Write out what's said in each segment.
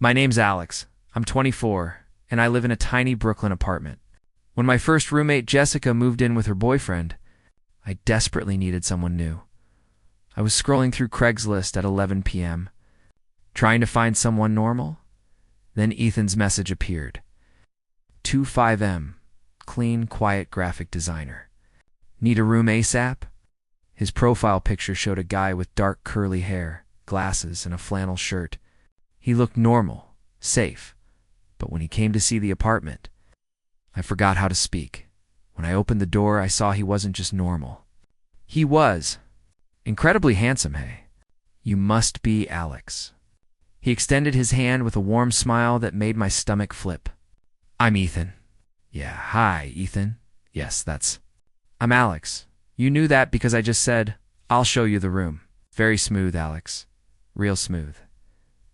My name's Alex. I'm 24, and I live in a tiny Brooklyn apartment. When my first roommate Jessica moved in with her boyfriend, I desperately needed someone new. I was scrolling through Craigslist at 11 p.m., trying to find someone normal. Then Ethan's message appeared. 25M, clean, quiet graphic designer. Need a room ASAP? His profile picture showed a guy with dark curly hair, glasses, and a flannel shirt. He looked normal, safe, but when he came to see the apartment, I forgot how to speak. When I opened the door, I saw he wasn't just normal. He was incredibly handsome, hey. You must be Alex. He extended his hand with a warm smile that made my stomach flip. I'm Ethan. Yeah, hi, Ethan. Yes, I'm Alex. You knew that because I just said, I'll show you the room. Very smooth, Alex. Real smooth.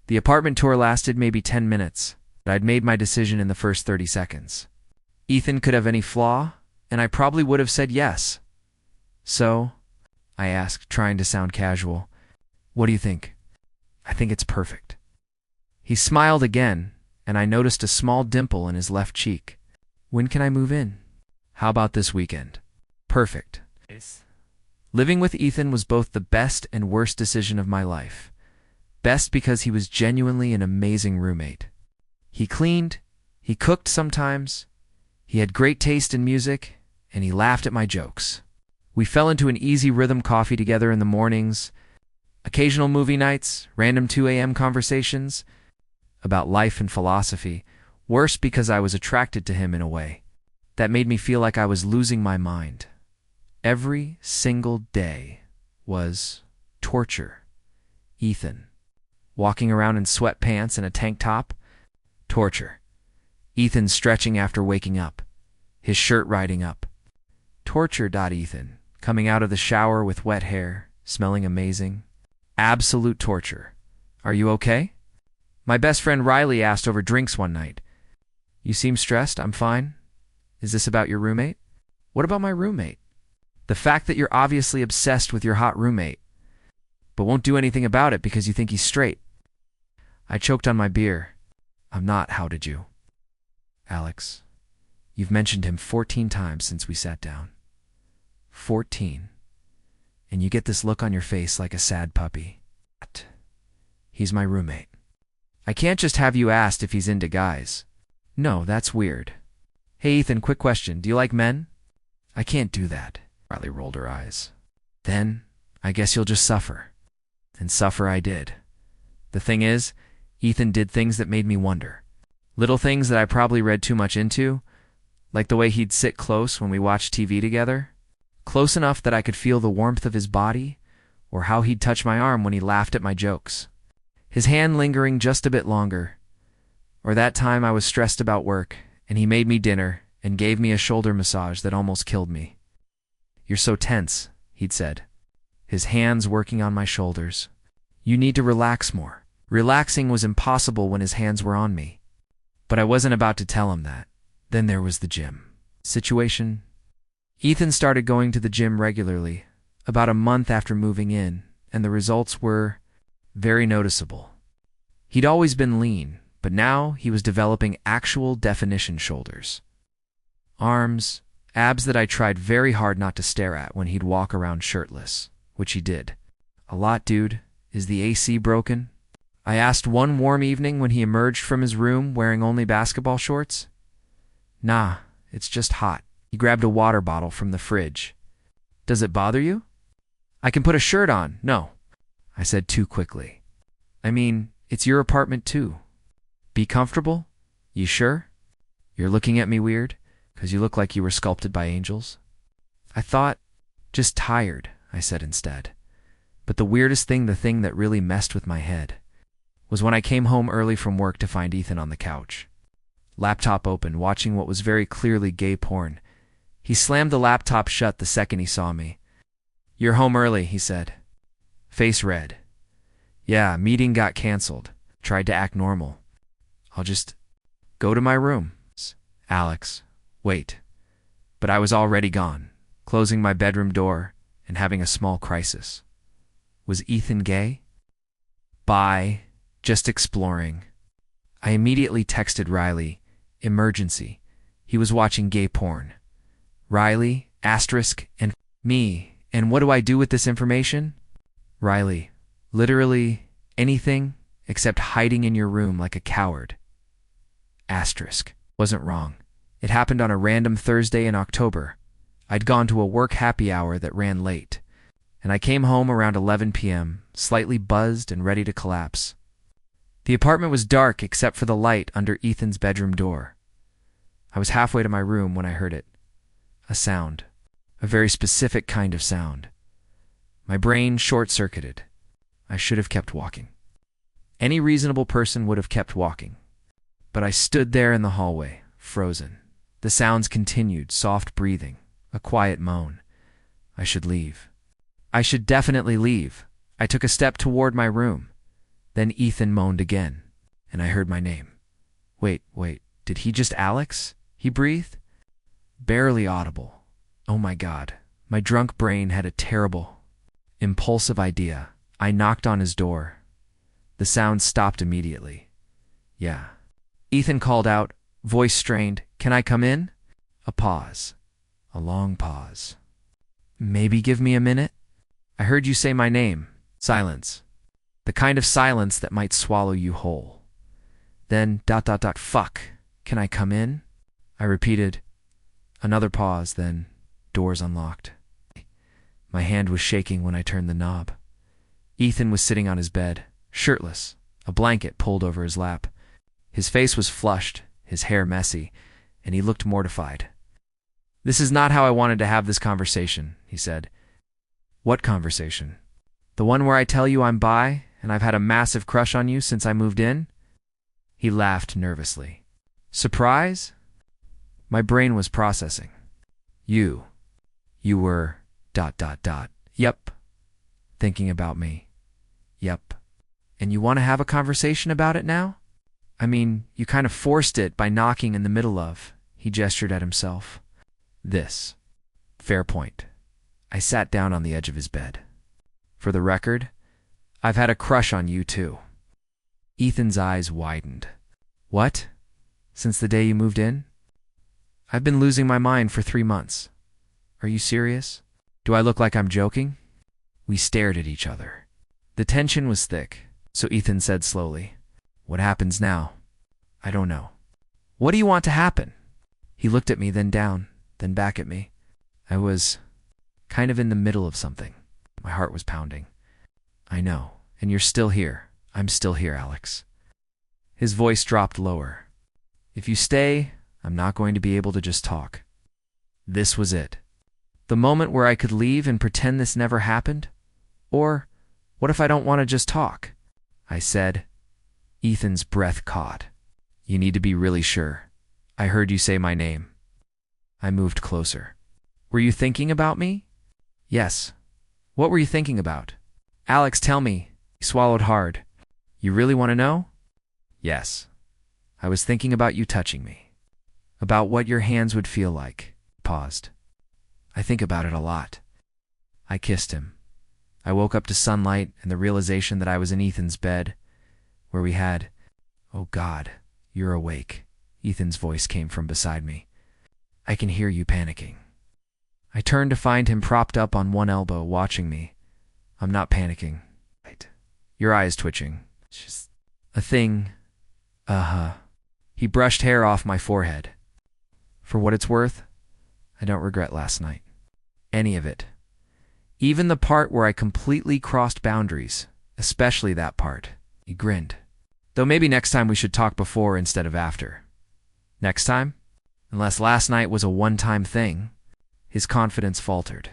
The apartment tour lasted maybe 10 minutes, but I'd made my decision in the first 30 seconds. Ethan could have any flaw, and I probably would have said yes. So, I asked, trying to sound casual, what do you think? I think it's perfect. He smiled again, and I noticed a small dimple in his left cheek. When can I move in? How about this weekend? Perfect. Living with Ethan was both the best and worst decision of my life. Best because he was genuinely an amazing roommate. He cleaned, he cooked sometimes, he had great taste in music, and he laughed at my jokes. We fell into an easy rhythm coffee together in the mornings, occasional movie nights, random 2 a.m. conversations about life and philosophy. Worse because I was attracted to him in a way that made me feel like I was losing my mind. Every single day was torture. Ethan. Walking around in sweatpants and a tank top? Torture. Ethan stretching after waking up, his shirt riding up. Torture. Ethan. Coming out of the shower with wet hair, smelling amazing. Absolute torture. Are you okay? My best friend Riley asked over drinks one night. You seem stressed. I'm fine. Is this about your roommate? What about my roommate? The fact that you're obviously obsessed with your hot roommate, but won't do anything about it because you think he's straight. I choked on my beer. I'm not. How did you? Alex, you've mentioned him 14 times since we sat down. 14. And you get this look on your face like a sad puppy. He's my roommate. I can't just have you asked if he's into guys. No, that's weird. Hey Ethan, quick question. Do you like men? I can't do that. Riley rolled her eyes. Then, I guess you'll just suffer. And suffer I did. The thing is, Ethan did things that made me wonder. Little things that I probably read too much into, like the way he'd sit close when we watched TV together. Close enough that I could feel the warmth of his body, or how he'd touch my arm when he laughed at my jokes. His hand lingering just a bit longer. Or that time I was stressed about work, and he made me dinner and gave me a shoulder massage that almost killed me. You're so tense, he'd said, his hands working on my shoulders. You need to relax more. Relaxing was impossible when his hands were on me. But I wasn't about to tell him that. Then there was the gym situation. Ethan started going to the gym regularly, about a month after moving in, and the results were very noticeable. He'd always been lean, but now he was developing actual definition shoulders. Arms, abs that I tried very hard not to stare at when he'd walk around shirtless, which he did. A lot, dude. Is the AC broken? I asked one warm evening when he emerged from his room wearing only basketball shorts. Nah, it's just hot. He grabbed a water bottle from the fridge. Does it bother you? I can put a shirt on. No, I said too quickly. I mean, it's your apartment too. Be comfortable? You sure? You're looking at me weird, 'cause you look like you were sculpted by angels. I thought, just tired, I said instead. But the weirdest thing, the thing that really messed with my head, was when I came home early from work to find Ethan on the couch. Laptop open, watching what was very clearly gay porn. He slammed the laptop shut the second he saw me. You're home early, he said. Face red. Yeah, meeting got canceled. Tried to act normal. I'll just go to my room. Alex, wait. But I was already gone, closing my bedroom door and having a small crisis. Was Ethan gay? Bi, just exploring. I immediately texted Riley, emergency. He was watching gay porn. Riley, asterisk, and me. And what do I do with this information? Riley, literally anything except hiding in your room like a coward. Asterisk. Wasn't wrong. It happened on a random Thursday in October. I'd gone to a work happy hour that ran late, and I came home around 11 p.m., slightly buzzed and ready to collapse. The apartment was dark except for the light under Ethan's bedroom door. I was halfway to my room when I heard it. A sound. A very specific kind of sound. My brain short-circuited. I should have kept walking. Any reasonable person would have kept walking. But I stood there in the hallway, frozen. The sounds continued, soft breathing, a quiet moan. I should leave. I should definitely leave. I took a step toward my room. Then Ethan moaned again, and I heard my name. Wait, did he just Alex? He breathed. Barely audible. Oh my God. My drunk brain had a terrible, impulsive idea. I knocked on his door. The sound stopped immediately. Yeah. Ethan called out, voice strained, "Can I come in?" A pause. A long pause. Maybe give me a minute? I heard you say my name. Silence. The kind of silence that might swallow you whole. Then, fuck, can I come in? I repeated. Another pause, then doors unlocked. My hand was shaking when I turned the knob. Ethan was sitting on his bed, shirtless, a blanket pulled over his lap. His face was flushed, his hair messy, and he looked mortified. "This is not how I wanted to have this conversation," he said. "What conversation?" "The one where I tell you I'm bi, and I've had a massive crush on you since I moved in?" He laughed nervously. "Surprise?" My brain was processing. You were... Yep. Thinking about me. Yep. And you want to have a conversation about it now? I mean, you kind of forced it by knocking in the middle of... He gestured at himself. This. Fair point. I sat down on the edge of his bed. For the record, I've had a crush on you too. Ethan's eyes widened. What? Since the day you moved in? I've been losing my mind for 3 months. Are you serious? Do I look like I'm joking? We stared at each other. The tension was thick, so Ethan said slowly, "What happens now?" "I don't know." "What do you want to happen?" He looked at me, then down, then back at me. I was kind of in the middle of something. My heart was pounding. "I know, and you're still here. I'm still here, Alex." His voice dropped lower. "If you stay, I'm not going to be able to just talk." This was it. The moment where I could leave and pretend this never happened? Or, what if I don't want to just talk? I said. Ethan's breath caught. "You need to be really sure. I heard you say my name." I moved closer. "Were you thinking about me?" "Yes." "What were you thinking about?" "Alex, tell me." He swallowed hard. "You really want to know?" "Yes." "I was thinking about you touching me. About what your hands would feel like." Paused. "I think about it a lot." I kissed him. I woke up to sunlight and the realization that I was in Ethan's bed, where we had... "Oh God, you're awake." Ethan's voice came from beside me. "I can hear you panicking." I turned to find him propped up on one elbow, watching me. "I'm not panicking." "Right. Your eye is twitching." "It's just a thing." "Uh-huh." He brushed hair off my forehead. "For what it's worth, I don't regret last night. Any of it. Even the part where I completely crossed boundaries, especially that part." He grinned. "Though maybe next time we should talk before instead of after." "Next time? Unless last night was a one-time thing." His confidence faltered.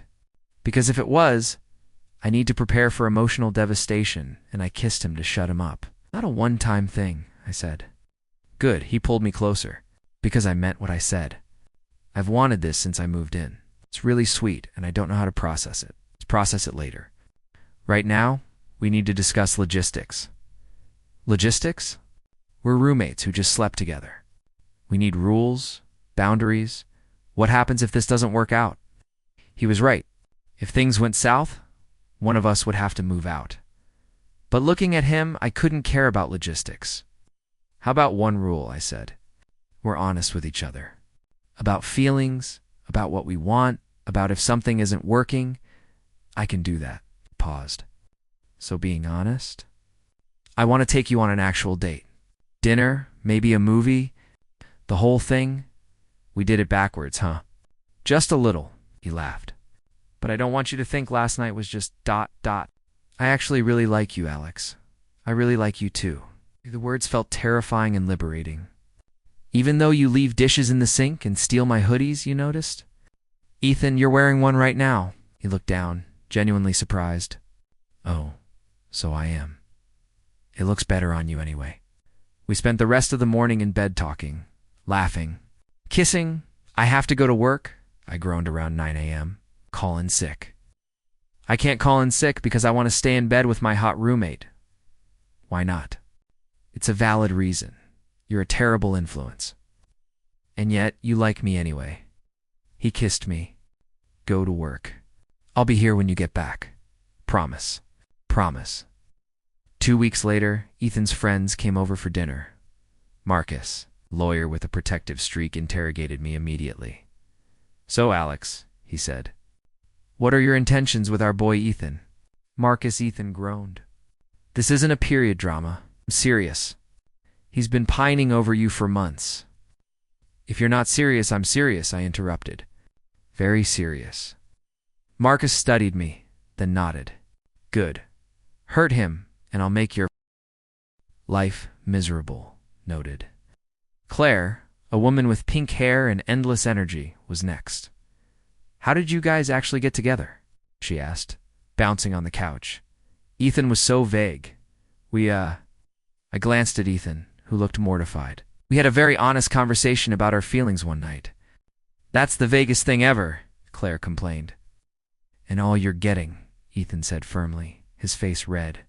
"Because if it was, I need to prepare for emotional devastation," and I kissed him to shut him up. "Not a one-time thing," I said. "Good," he pulled me closer. "Because I meant what I said. I've wanted this since I moved in. It's really sweet, and I don't know how to process it. Let's process it later. Right now, we need to discuss logistics." "Logistics?" "We're roommates who just slept together. We need rules, boundaries. What happens if this doesn't work out?" He was right. If things went south, one of us would have to move out. But looking at him, I couldn't care about logistics. How about one rule, I said. We're honest with each other. About feelings, about what we want, about if something isn't working. I can do that. Paused. So being honest? I want to take you on an actual date. Dinner, maybe a movie. The whole thing. We did it backwards, huh? Just a little, he laughed. But I don't want you to think last night was just ... I actually really like you, Alex. I really like you too. The words felt terrifying and liberating. Even though you leave dishes in the sink and steal my hoodies, you noticed? Ethan, you're wearing one right now. He looked down, genuinely surprised. Oh, so I am. It looks better on you anyway. We spent the rest of the morning in bed talking, laughing, kissing. I have to go to work, I groaned around 9 a.m. Call in sick. I can't call in sick because I want to stay in bed with my hot roommate. Why not? It's a valid reason. You're a terrible influence. And yet, you like me anyway. He kissed me. Go to work. I'll be here when you get back. Promise. Promise. 2 weeks later, Ethan's friends came over for dinner. Marcus, lawyer with a protective streak, interrogated me immediately. So, Alex, he said, what are your intentions with our boy Ethan? Ethan groaned. This isn't a period drama. I'm serious. He's been pining over you for months. If you're not serious, I'm serious, I interrupted. Very serious. Marcus studied me, then nodded. Good. Hurt him, and I'll make your life miserable, noted. Claire, a woman with pink hair and endless energy, was next. How did you guys actually get together? She asked, bouncing on the couch. Ethan was so vague. I glanced at Ethan, who looked mortified. We had a very honest conversation about our feelings one night. That's the vaguest thing ever, Claire complained. And all you're getting, Ethan said firmly, his face red.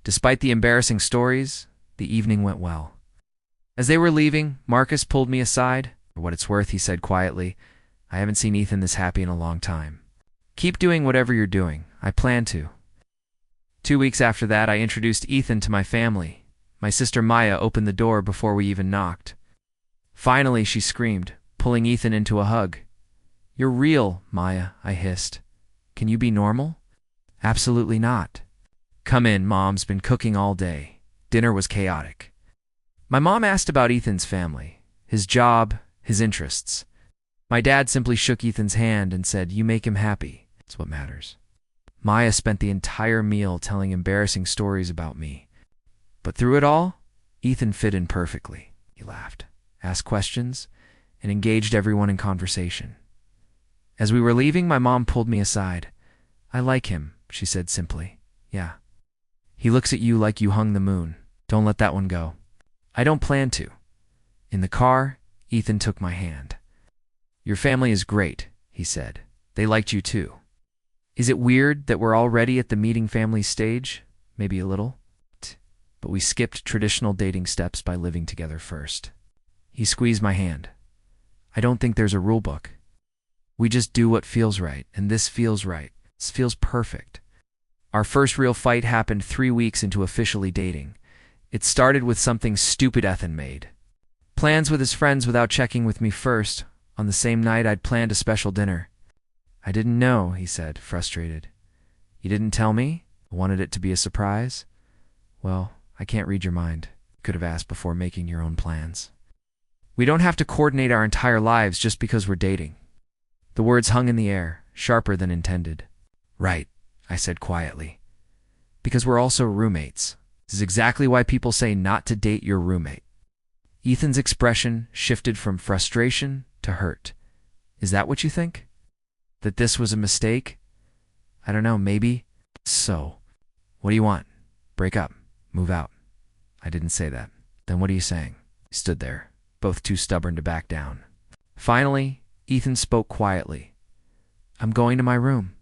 Despite the embarrassing stories, the evening went well. As they were leaving, Marcus pulled me aside. For what it's worth, he said quietly, I haven't seen Ethan this happy in a long time. Keep doing whatever you're doing. I plan to. 2 weeks after that, I introduced Ethan to my family. My sister Maya opened the door before we even knocked. Finally, she screamed, pulling Ethan into a hug. You're real, Maya, I hissed. Can you be normal? Absolutely not. Come in, Mom's been cooking all day. Dinner was chaotic. My mom asked about Ethan's family, his job, his interests. My dad simply shook Ethan's hand and said, you make him happy. That's what matters. Maya spent the entire meal telling embarrassing stories about me. But through it all, Ethan fit in perfectly. He laughed, asked questions, and engaged everyone in conversation. As we were leaving, my mom pulled me aside. I like him, she said simply. Yeah. He looks at you like you hung the moon. Don't let that one go. I don't plan to. In the car, Ethan took my hand. Your family is great, he said. They liked you too. Is it weird that we're already at the meeting family stage? Maybe a little. But we skipped traditional dating steps by living together first. He squeezed my hand. I don't think there's a rule book. We just do what feels right, and this feels right. This feels perfect. Our first real fight happened 3 weeks into officially dating. It started with something stupid Ethan made. Plans with his friends without checking with me first. On the same night, I'd planned a special dinner. I didn't know, he said, frustrated. You didn't tell me? I wanted it to be a surprise? Well, I can't read your mind. You could have asked before making your own plans. We don't have to coordinate our entire lives just because we're dating. The words hung in the air, sharper than intended. Right, I said quietly. Because we're also roommates. This is exactly why people say not to date your roommate. Ethan's expression shifted from frustration to hurt. Is that what you think? That this was a mistake? I don't know, maybe. So, what do you want? Break up. Move out. I didn't say that. Then what are you saying? He stood there, both too stubborn to back down. Finally, Ethan spoke quietly. I'm going to my room.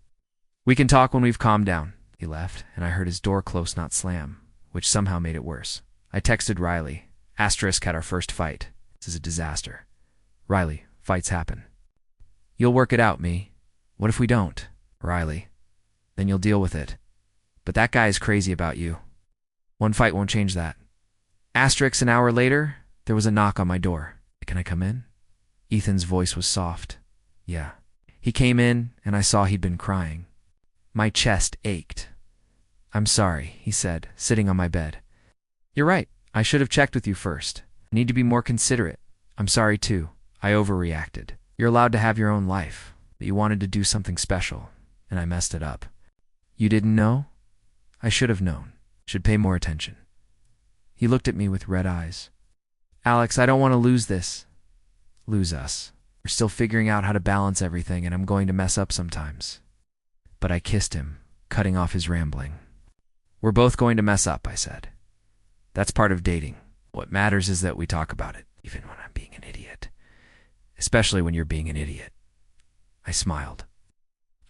We can talk when we've calmed down. He left, and I heard his door close, not slam, which somehow made it worse. I texted Riley. Asterisk had our first fight. This is a disaster. Riley, fights happen. You'll work it out, me. What if we don't? Riley. Then you'll deal with it. But that guy is crazy about you. One fight won't change that. Asterisk an hour later, there was a knock on my door. Can I come in? Ethan's voice was soft. Yeah. He came in, and I saw he'd been crying. My chest ached. I'm sorry, he said, sitting on my bed. You're right. I should have checked with you first. I need to be more considerate. I'm sorry, too. I overreacted. You're allowed to have your own life, but you wanted to do something special, and I messed it up. You didn't know? I should have known. Should pay more attention. He looked at me with red eyes. Alex, I don't want to lose this. Lose us. We're still figuring out how to balance everything, and I'm going to mess up sometimes. But I kissed him, cutting off his rambling. We're both going to mess up, I said. That's part of dating. What matters is that we talk about it, even when I'm being an idiot. Especially when you're being an idiot. I smiled.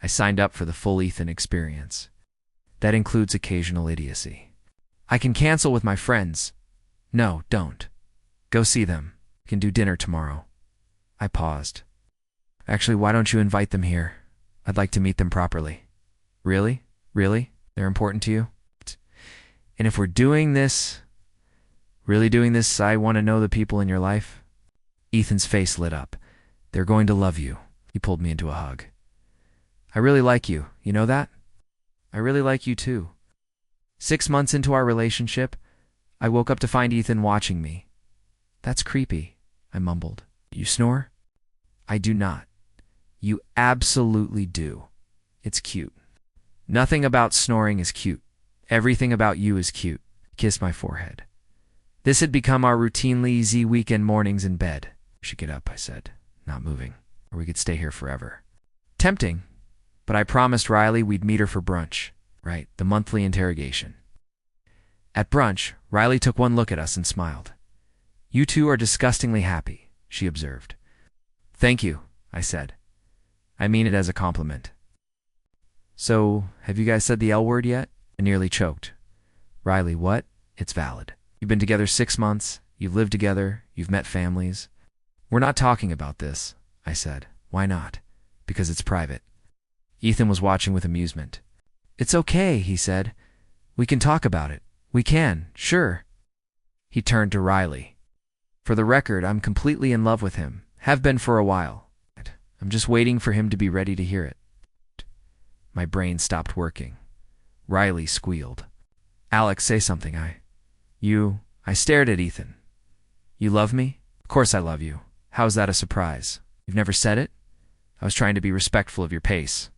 I signed up for the full Ethan experience. That includes occasional idiocy. I can cancel with my friends. No, don't. Go see them. We can do dinner tomorrow. I paused. Actually, why don't you invite them here? I'd like to meet them properly. Really? Really? They're important to you? And if we're doing this, really doing this, I want to know the people in your life. Ethan's face lit up. They're going to love you. He pulled me into a hug. I really like you. You know that? I really like you too. 6 months into our relationship, I woke up to find Ethan watching me. That's creepy, I mumbled. You snore? I do not. You absolutely do. It's cute. Nothing about snoring is cute. Everything about you is cute. Kissed my forehead. This had become our routinely easy weekend mornings in bed. We should get up, I said, not moving, or we could stay here forever. Tempting, but I promised Riley we'd meet her for brunch. Right, the monthly interrogation. At brunch, Riley took one look at us and smiled. You two are disgustingly happy, she observed. Thank you, I said. I mean it as a compliment. So, have you guys said the L word yet? I nearly choked. Riley, what? It's valid. You've been together 6 months, you've lived together, you've met families. We're not talking about this, I said. Why not? Because it's private. Ethan was watching with amusement. It's okay, he said. We can talk about it. We can, sure. He turned to Riley. For the record, I'm completely in love with him. Have been for a while. I'm just waiting for him to be ready to hear it. My brain stopped working. Riley squealed. Alex, say something. I stared at Ethan. You love me? Of course I love you. How's that a surprise? You've never said it? I was trying to be respectful of your pace.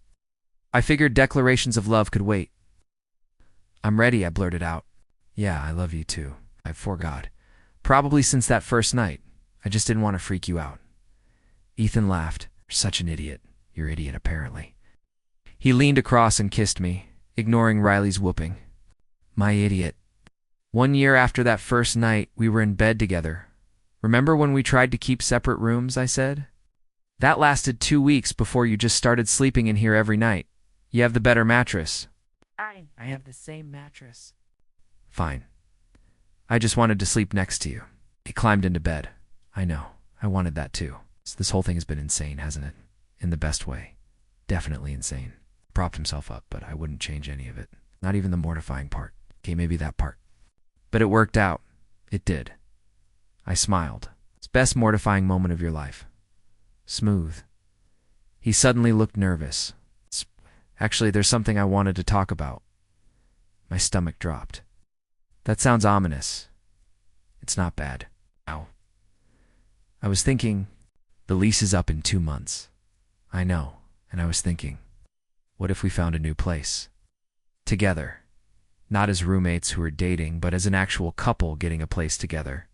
I figured declarations of love could wait. I'm ready, I blurted out. Yeah, I love you too. I forgot. Probably since that first night. I just didn't want to freak you out. Ethan laughed. You're such an idiot. You're idiot, apparently. He leaned across and kissed me, ignoring Riley's whooping. My idiot. 1 year after that first night, we were in bed together. Remember when we tried to keep separate rooms, I said? That lasted 2 weeks before you just started sleeping in here every night. You have the better mattress. Fine. I have the same mattress. Fine. I just wanted to sleep next to you. He climbed into bed. I know. I wanted that too. So this whole thing has been insane, hasn't it? In the best way. Definitely insane. Propped himself up, but I wouldn't change any of it. Not even the mortifying part. Okay, maybe that part. But it worked out. It did. I smiled. It's the best mortifying moment of your life. Smooth. He suddenly looked nervous. Actually, there's something I wanted to talk about. My stomach dropped. That sounds ominous. It's not bad. Ow. I was thinking, the lease is up in 2 months. I know, and I was thinking, what if we found a new place? Together. Not as roommates who are dating, but as an actual couple getting a place together.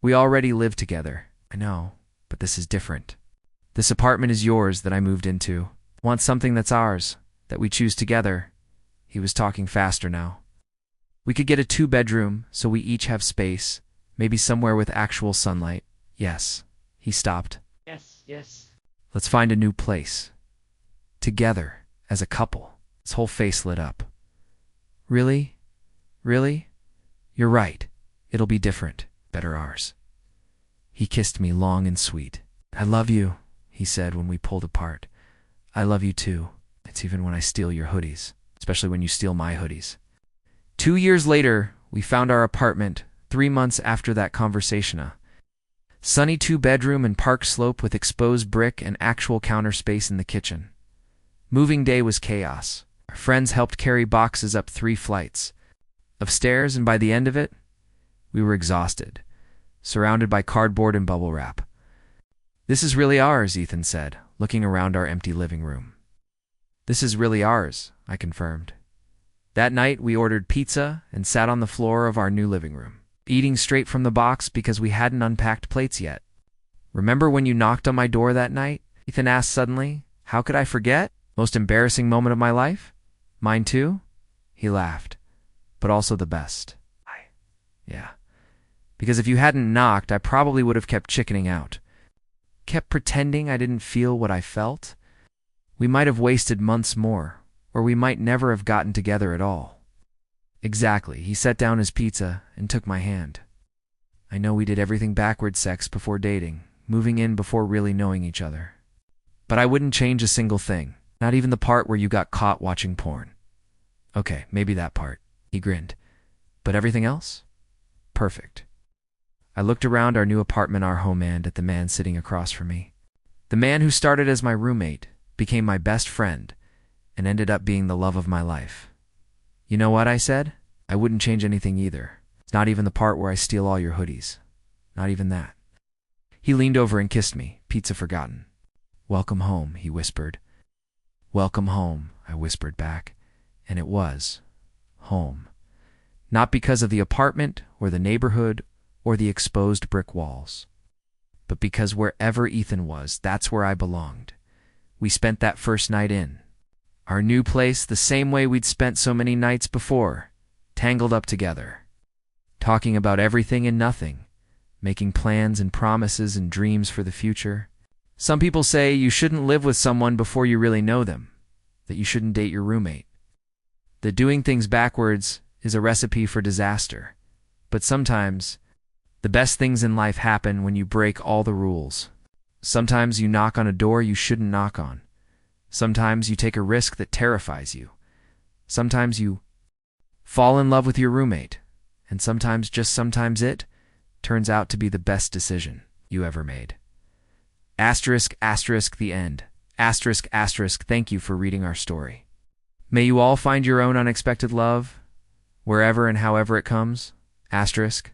We already live together. I know, but this is different. This apartment is yours that I moved into. Want something that's ours, that we choose together. He was talking faster now. We could get a 2-bedroom, so we each have space, maybe somewhere with actual sunlight. Yes. He stopped. Yes. Let's find a new place. Together, as a couple. His whole face lit up. Really? Really? You're right. It'll be different. Better ours. He kissed me long and sweet. I love you, he said when we pulled apart. I love you too. It's even when I steal your hoodies, especially when you steal my hoodies. 2 years later, we found our apartment, 3 months after that conversation. A sunny 2-bedroom and park slope with exposed brick and actual counter space in the kitchen. Moving day was chaos. Our friends helped carry boxes up 3 flights of stairs, and by the end of it, we were exhausted, surrounded by cardboard and bubble wrap. "This is really ours," Ethan said, looking around our empty living room. "This is really ours," I confirmed. That night, we ordered pizza and sat on the floor of our new living room, eating straight from the box because we hadn't unpacked plates yet. "Remember when you knocked on my door that night?" Ethan asked suddenly. "How could I forget? Most embarrassing moment of my life?" "Mine too?" He laughed. "But also the best." Yeah. Because if you hadn't knocked, I probably would have kept chickening out. Kept pretending I didn't feel what I felt. We might have wasted months more, or we might never have gotten together at all. Exactly. He set down his pizza and took my hand. "I know we did everything backwards, sex before dating, moving in before really knowing each other. But I wouldn't change a single thing, not even the part where you got caught watching porn." "Okay, maybe that part," he grinned. "But everything else? Perfect." I looked around our new apartment, our home, and at the man sitting across from me. The man who started as my roommate, became my best friend, and ended up being the love of my life. "You know what?" I said. "I wouldn't change anything either. Not even the part where I steal all your hoodies. Not even that." He leaned over and kissed me, pizza forgotten. "Welcome home," he whispered. "Welcome home," I whispered back. And it was home. Not because of the apartment or the neighborhood or the exposed brick walls, but because wherever Ethan was, that's where I belonged. We spent that first night in our new place the same way we'd spent so many nights before, tangled up together, talking about everything and nothing, making plans and promises and dreams for the future. Some people say you shouldn't live with someone before you really know them, that you shouldn't date your roommate, that doing things backwards is a recipe for disaster. But sometimes the best things in life happen when you break all the rules. Sometimes you knock on a door you shouldn't knock on. Sometimes you take a risk that terrifies you. Sometimes you fall in love with your roommate. And sometimes, just sometimes, it turns out to be the best decision you ever made. Asterisk, asterisk, the end. Asterisk, asterisk, thank you for reading our story. May you all find your own unexpected love, wherever and however it comes. Asterisk.